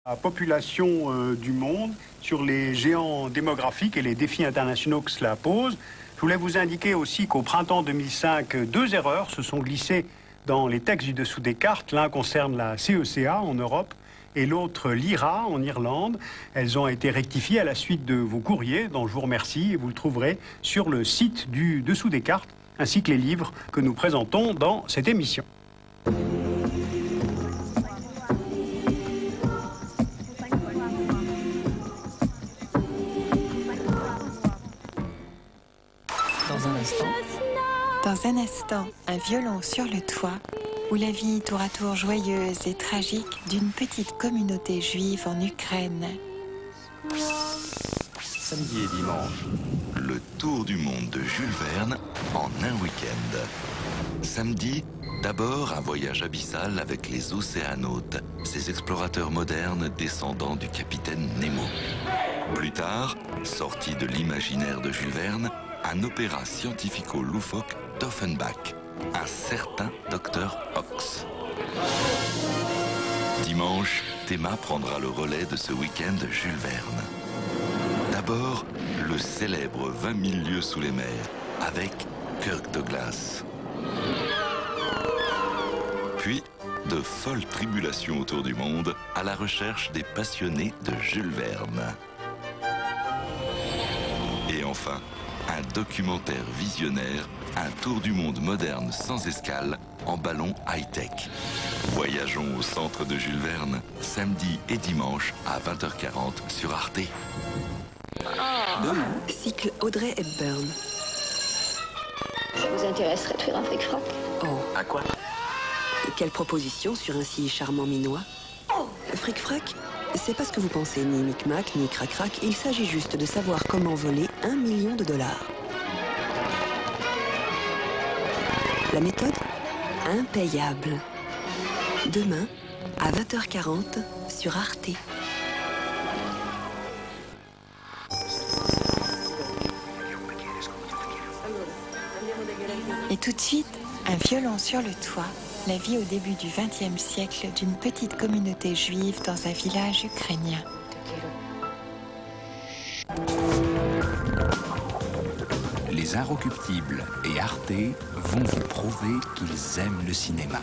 La population du monde, sur les géants démographiques et les défis internationaux que cela pose. Je voulais vous indiquer aussi qu'au printemps 2005, deux erreurs se sont glissées dans les textes du dessous des cartes. L'un concerne la CECA en Europe et l'autre l'IRA en Irlande. Elles ont été rectifiées à la suite de vos courriers, dont je vous remercie, et vous le trouverez sur le site du dessous des cartes, ainsi que les livres que nous présentons dans cette émission. Dans un instant, un violon sur le toit, où la vie tour à tour joyeuse et tragique d'une petite communauté juive en Ukraine. Samedi et dimanche. Le tour du monde de Jules Verne en un week-end. Samedi, d'abord un voyage abyssal avec les océanautes, ces explorateurs modernes descendants du capitaine Nemo. Plus tard, sorti de l'imaginaire de Jules Verne, un opéra scientifico-loufoque d'Offenbach, un certain Dr Ox. Dimanche, Théma prendra le relais de ce week-end de Jules Verne. D'abord, le célèbre 20 000 lieues sous les mers, avec Kirk Douglas. Puis, de folles tribulations autour du monde, à la recherche des passionnés de Jules Verne. Et enfin, un documentaire visionnaire, un tour du monde moderne sans escale, en ballon high-tech. Voyageons au centre de Jules Verne, samedi et dimanche à 20h40 sur Arte. Cycle Audrey Hepburn. Ça vous intéresserait de faire un fric-frac? Oh, À quoi? quelle proposition sur un si charmant minois. Fric-frac, c'est pas ce que vous pensez, ni micmac, ni crac-crac. Il s'agit juste de savoir comment voler 1 million de dollars. La méthode? Impayable. Demain, à 20h40, sur Arte. Et tout de suite, un violon sur le toit, la vie au début du XXe siècle d'une petite communauté juive dans un village ukrainien. Les Inrecuptibles et Arte vont vous prouver qu'ils aiment le cinéma.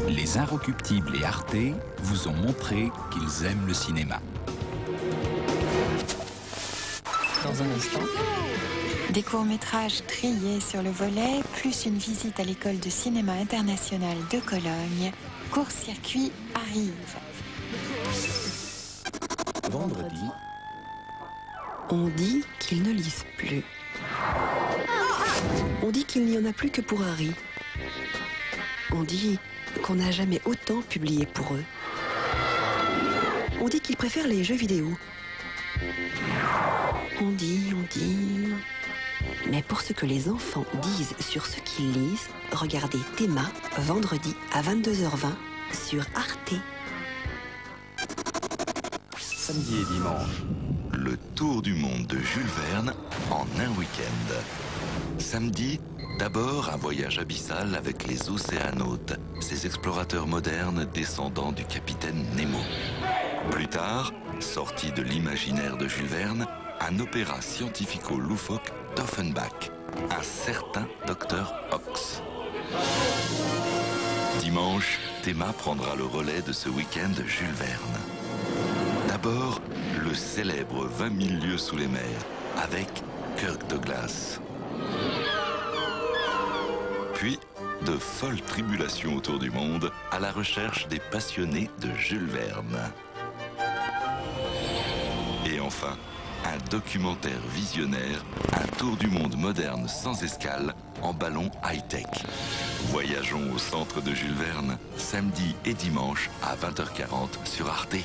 Les Inrecuptibles et Arte vous ont montré qu'ils aiment le cinéma. Dans un instant, des courts-métrages triés sur le volet, plus une visite à l'école de cinéma international de Cologne. Court-circuit arrive. Vendredi, On dit qu'ils ne lisent plus. On dit qu'il n'y en a plus que pour Harry. On dit qu'on n'a jamais autant publié pour eux. On dit qu'ils préfèrent les jeux vidéo. On dit... Mais pour ce que les enfants disent sur ce qu'ils lisent, regardez Théma, vendredi à 22h20 sur Arte. Samedi et dimanche. Le tour du monde de Jules Verne en un week-end. Samedi, d'abord un voyage abyssal avec les océanautes, ces explorateurs modernes descendants du capitaine Nemo. Plus tard, sorti de l'imaginaire de Jules Verne, un opéra scientifico-loufoque d'Offenbach, un certain Dr Ox. Dimanche, Théma prendra le relais de ce week-end de Jules Verne. D'abord, le célèbre 20 000 lieues sous les mers, avec Kirk Douglas. Puis, de folles tribulations autour du monde à la recherche des passionnés de Jules Verne. Et enfin, un documentaire visionnaire, un tour du monde moderne sans escale en ballon high-tech. Voyageons au centre de Jules Verne, samedi et dimanche à 20h40 sur Arte.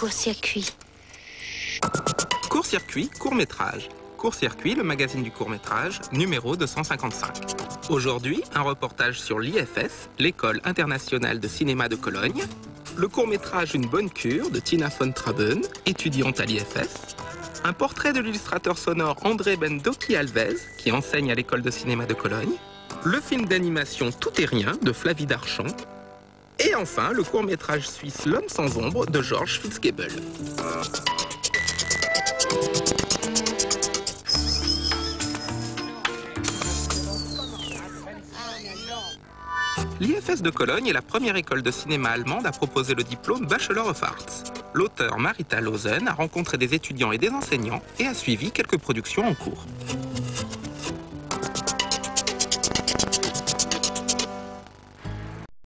Court-circuit. Court-circuit, court-métrage. Court-circuit, le magazine du court-métrage, numéro 255. Aujourd'hui, un reportage sur l'IFS, l'École internationale de cinéma de Cologne. Le court-métrage Une bonne cure de Tina von Traben, étudiante à l'IFS. Un portrait de l'illustrateur sonore André Bendoki Alves, qui enseigne à l'École de cinéma de Cologne. Le film d'animation Tout est rien de Flavie Darchamp. Et enfin, le court-métrage suisse L'homme sans ombre de Georges Fitzgibbon. L'IFS de Cologne est la première école de cinéma allemande à proposer le diplôme Bachelor of Arts. L'auteur Marita Lausen a rencontré des étudiants et des enseignants et a suivi quelques productions en cours.